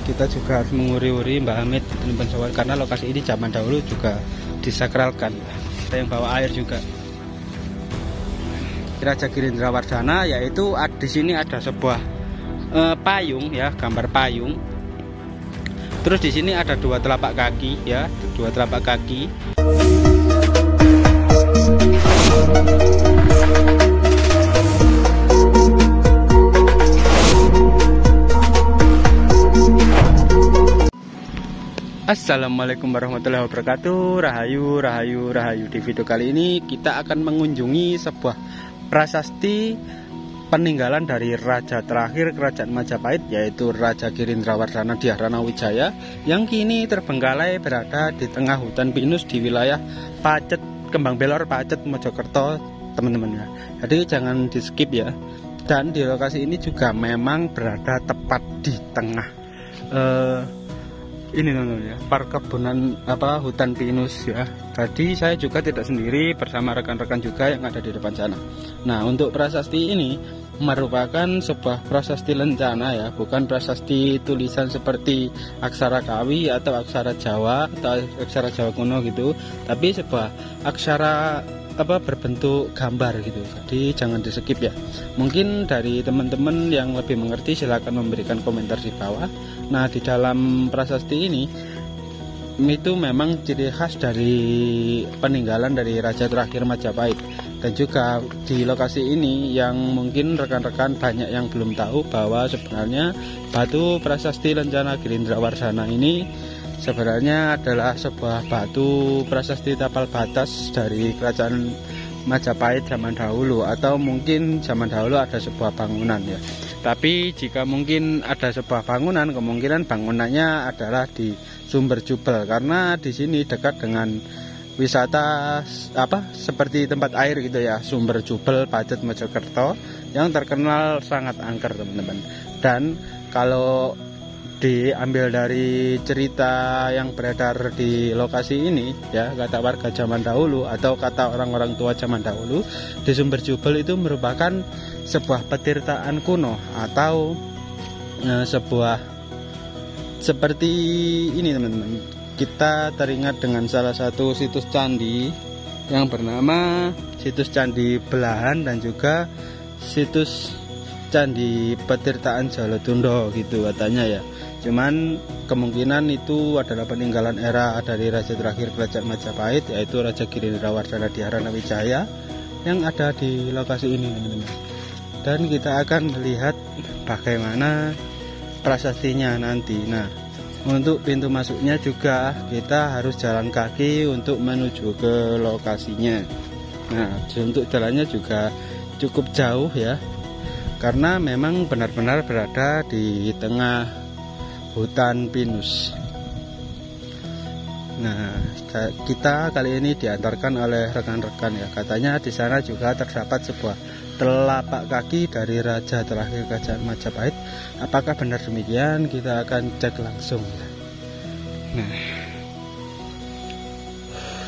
kita juga harus menguri-uri Mbah Hamid teman-teman sowan, karena lokasi ini zaman dahulu juga disakralkan. Ada yang bawa air juga. Raja Girindrawardhana, yaitu di sini ada sebuah payung ya, gambar payung. Terus di sini ada dua telapak kaki ya, dua telapak kaki. Assalamualaikum warahmatullahi wabarakatuh. Rahayu, rahayu, rahayu. Di video kali ini kita akan mengunjungi sebuah prasasti peninggalan dari raja terakhir kerajaan Majapahit, yaitu Raja Girindrawardhana Dhyarana Wijaya, yang kini terbengkalai berada di tengah hutan pinus di wilayah Pacet, Kembang Belor, Pacet, Mojokerto, teman-teman ya. Jadi jangan di skip ya. Dan di lokasi ini juga memang berada tepat di tengah ini namanya perkebunan hutan pinus ya. Tadi saya juga tidak sendiri, bersama rekan-rekan juga yang ada di depan sana. Nah, untuk prasasti ini merupakan sebuah prasasti lencana ya, bukan prasasti tulisan seperti aksara Kawi atau aksara Jawa atau aksara Jawa kuno gitu, tapi sebuah aksara berbentuk gambar gitu. Jadi jangan di skip ya. Mungkin dari teman-teman yang lebih mengerti silahkan memberikan komentar di bawah. Nah, di dalam prasasti ini itu memang ciri khas dari peninggalan dari raja terakhir Majapahit. Dan juga di lokasi ini yang mungkin rekan-rekan banyak yang belum tahu bahwa sebenarnya batu prasasti lencana Girindrawardhana ini sebenarnya adalah sebuah batu prasasti tapal batas dari kerajaan Majapahit zaman dahulu, atau mungkin zaman dahulu ada sebuah bangunan ya. Tapi jika mungkin ada sebuah bangunan, kemungkinan bangunannya adalah di Sumber Jubel, karena di sini dekat dengan wisata seperti tempat air gitu ya, Sumber Jubel Pacet Mojokerto, yang terkenal sangat angker teman-teman. Dan kalau diambil dari cerita yang beredar di lokasi ini ya, kata warga zaman dahulu atau kata orang-orang tua zaman dahulu, di Sumber Jubel itu merupakan sebuah petirtaan kuno atau sebuah seperti ini teman-teman. Kita teringat dengan salah satu situs candi yang bernama situs Candi Belahan dan juga situs Candi Petirtaan Jolotundo gitu katanya ya. Cuman kemungkinan itu adalah peninggalan era dari raja terakhir kerajaan Majapahit, yaitu Raja Girindrawardhana Dhyarana Wijaya yang ada di lokasi ini teman-teman. Dan kita akan melihat bagaimana prasastinya nanti. Nah, untuk pintu masuknya juga kita harus jalan kaki untuk menuju ke lokasinya. Nah, untuk jalannya juga cukup jauh ya, karena memang benar-benar berada di tengah hutan pinus. Nah, kita kali ini diantarkan oleh rekan-rekan ya. Katanya di sana juga terdapat sebuah telapak kaki dari raja terakhir kerajaan Majapahit. Apakah benar demikian? Kita akan cek langsung. Nah,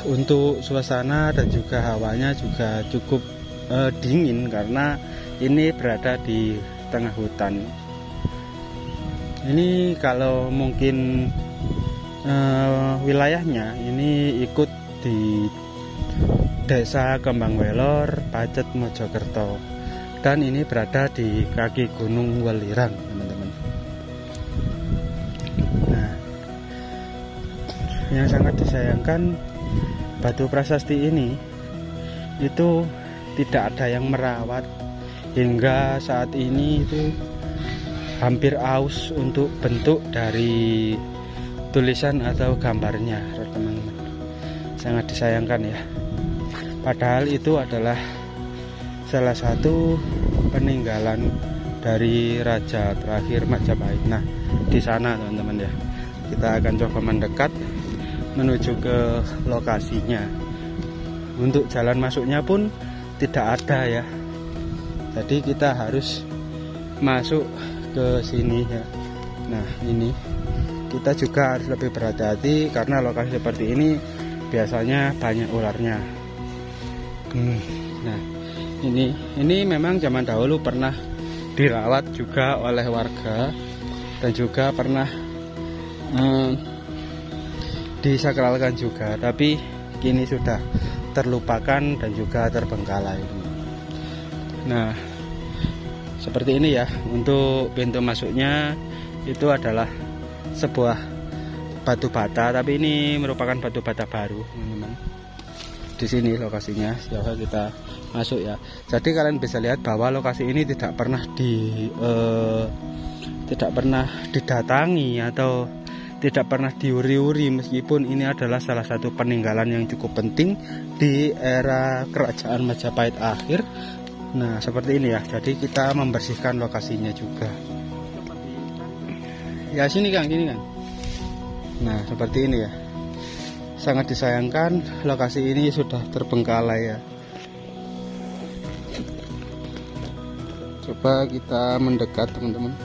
untuk suasana dan juga hawanya juga cukup dingin karena ini berada di tengah hutan. Ini kalau mungkin wilayahnya ini ikut di Desa Kembang Belor, Pacet, Mojokerto, dan ini berada di kaki Gunung Welirang teman-teman. Nah, yang sangat disayangkan, batu prasasti ini itu tidak ada yang merawat hingga saat ini. Itu hampir aus untuk bentuk dari tulisan atau gambarnya teman-teman. Sangat disayangkan ya. Padahal itu adalah salah satu peninggalan dari raja terakhir Majapahit. Nah, di sana teman-teman ya, kita akan coba mendekat menuju ke lokasinya. Untuk jalan masuknya pun tidak ada ya. Jadi kita harus masuk ke sini ya. Nah, ini kita juga harus lebih berhati-hati karena lokasi seperti ini biasanya banyak ularnya. Nah, ini memang zaman dahulu pernah dirawat juga oleh warga dan juga pernah disakralkan juga, tapi kini sudah terlupakan dan juga terbengkalai. Nah, seperti ini ya. Untuk pintu masuknya itu adalah sebuah batu bata, tapi ini merupakan batu bata baru, teman-teman. Di sini lokasinya, coba kita masuk ya. Jadi kalian bisa lihat bahwa lokasi ini tidak pernah didatangi atau tidak pernah diuri-uri, meskipun ini adalah salah satu peninggalan yang cukup penting di era kerajaan Majapahit akhir. Nah, seperti ini ya. Jadi kita membersihkan lokasinya juga. Ya, sini Kang, sini Kang. Nah, seperti ini ya. Sangat disayangkan lokasi ini sudah terbengkalai ya. Coba kita mendekat, teman-teman.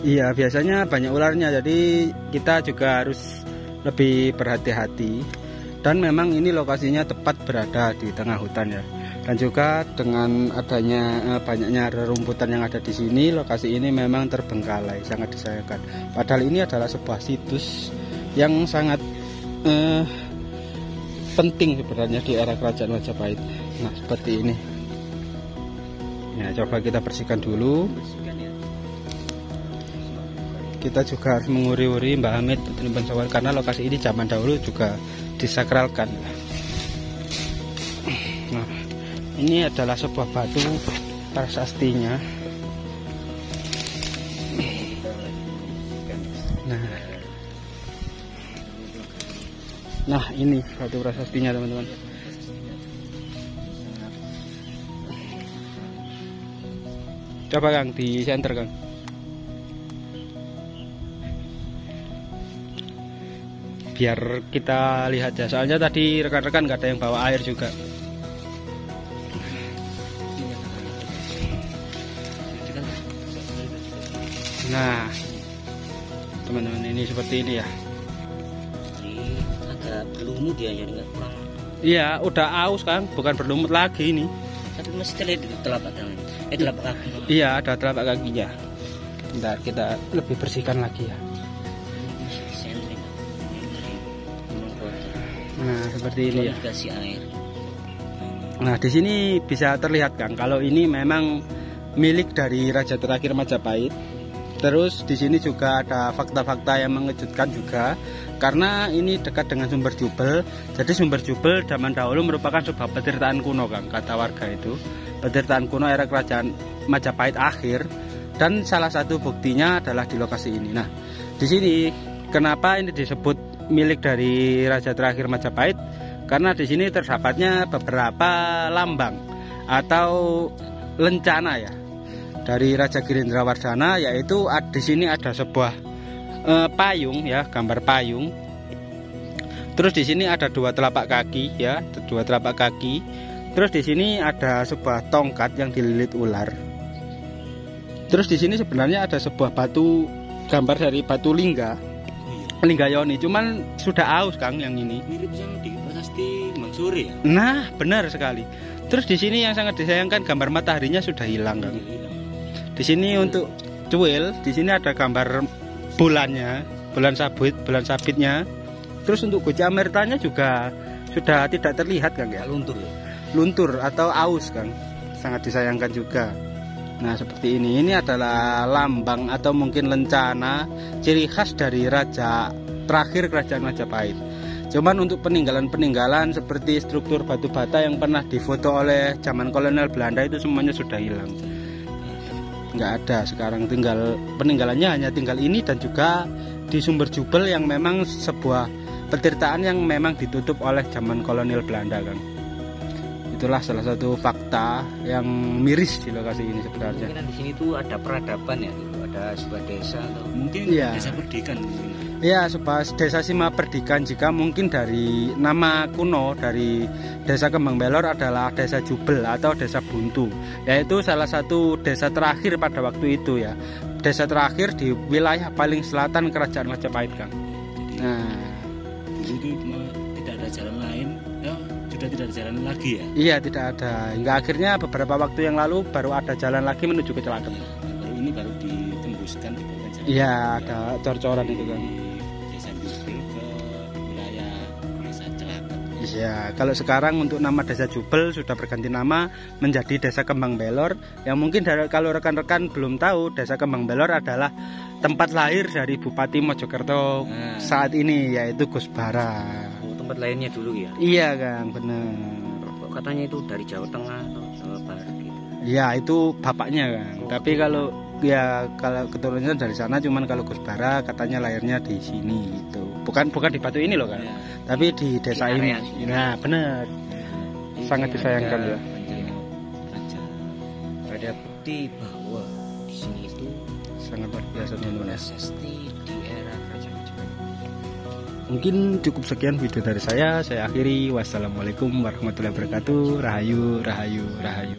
Iya, biasanya banyak ularnya, jadi kita juga harus lebih berhati-hati. Dan memang ini lokasinya tepat berada di tengah hutan ya. Dan juga dengan adanya banyaknya rerumputan yang ada di sini, lokasi ini memang terbengkalai, sangat disayangkan. Padahal ini adalah sebuah situs yang sangat penting sebenarnya di era kerajaan Majapahit. Nah, seperti ini. Nah, coba kita bersihkan dulu. Kita juga harus menguri-uri Mbak Hamid karena lokasi ini zaman dahulu juga disakralkan. Nah, ini adalah sebuah batu prasastinya. Nah, ini batu prasastinya, teman-teman. Coba Kang di center Kang. Biar kita lihat ya, soalnya tadi rekan-rekan nggak ada yang bawa air juga. Nah, teman-teman, ini seperti ini ya. Ini agak berlumut ya, jadi nggak kurang. Iya, udah aus Kang, bukan berlumut lagi ini. Tapi masih terlihat di telapak tangan. Telapak kaki. Iya, ada telapak kakinya. Bentar, kita lebih bersihkan lagi ya. Nah, seperti ini ya. Kasih air. Nah, di sini bisa terlihat Kang, kalau ini memang milik dari raja terakhir Majapahit. Terus di sini juga ada fakta-fakta yang mengejutkan juga, karena ini dekat dengan sumber Jubel. Jadi sumber Jubel zaman dahulu merupakan sebuah petirtaan kuno Kang, kata warga itu. Petirtaan kuno era kerajaan Majapahit akhir, dan salah satu buktinya adalah di lokasi ini. Nah, di sini kenapa ini disebut milik dari raja terakhir Majapahit? Karena di sini terdapatnya beberapa lambang atau lencana ya dari Raja Girindrawardhana, yaitu di sini ada sebuah payung ya, gambar payung. Terus di sini ada dua telapak kaki ya, dua telapak kaki. Terus di sini ada sebuah tongkat yang dililit ular. Terus di sini sebenarnya ada sebuah batu, gambar dari batu lingga. Linggayoni, cuman sudah aus Kang yang ini. Mirip sama di prasasti Mangsuri ya. Nah, benar sekali. Terus di sini yang sangat disayangkan, gambar mataharinya sudah hilang Kang. Di sini untuk cuil, di sini ada gambar bulannya, bulan sabitnya. Terus untuk Guci Amertanya juga sudah tidak terlihat Kang ya. Luntur ya. Luntur atau aus Kang. Sangat disayangkan juga. Nah, seperti ini adalah lambang atau mungkin lencana ciri khas dari raja terakhir kerajaan Majapahit. Cuman untuk peninggalan-peninggalan seperti struktur batu bata yang pernah difoto oleh zaman kolonial Belanda itu semuanya sudah hilang. Nggak ada sekarang, tinggal peninggalannya hanya tinggal ini dan juga di sumber Jubel yang memang sebuah petirtaan yang memang ditutup oleh zaman kolonial Belanda kan. Itulah salah satu fakta yang miris di lokasi ini sebenarnya. Mungkin di sini tuh ada peradaban ya, ada sebuah desa atau mungkin ya, desa Perdikan. Ya, sebuah desa Sima Perdikan. Jika mungkin dari nama kuno dari desa Kembang Belor adalah desa Jubel atau desa Buntu, yaitu salah satu desa terakhir pada waktu itu ya. Desa terakhir di wilayah paling selatan kerajaan Majapahit Kang. Nah, itu tidak ada jalan lain. Ya, sudah tidak ada jalan lagi ya? Iya, tidak ada. Hingga akhirnya beberapa waktu yang lalu baru ada jalan lagi menuju ke Celakem. ini baru ditembuskan di Kabupaten Jaya. Iya, ada cor-coran itu kan. Desa Jubel ke wilayah Desa Celaket. Iya, kalau sekarang untuk nama Desa Jubel sudah berganti nama menjadi Desa Kembang Belor. Yang mungkin kalau rekan-rekan belum tahu, Desa Kembang Belor adalah tempat lahir dari Bupati Mojokerto saat ini, yaitu Gus Bara. Oh, tempat lainnya dulu ya? Iya Kang, bener. Kok katanya itu dari Jawa Tengah atau Jawa Barat gitu? Iya, itu bapaknya Kang. Tapi kalau keturunannya dari sana, cuman kalau Gus Bara katanya lahirnya di sini gitu. Bukan di Batu ini loh Kang. Ya. Tapi di desa Di ini. area sini. Nah, bener. Sangat disayangkan ya. Raja. Ada bukti bahwa di sini itu Sangat luar biasa teman-teman. prasasti di era Kerajaan Majapahit. Mungkin cukup sekian video dari saya akhiri. Wassalamualaikum warahmatullahi wabarakatuh. Rahayu, rahayu, rahayu.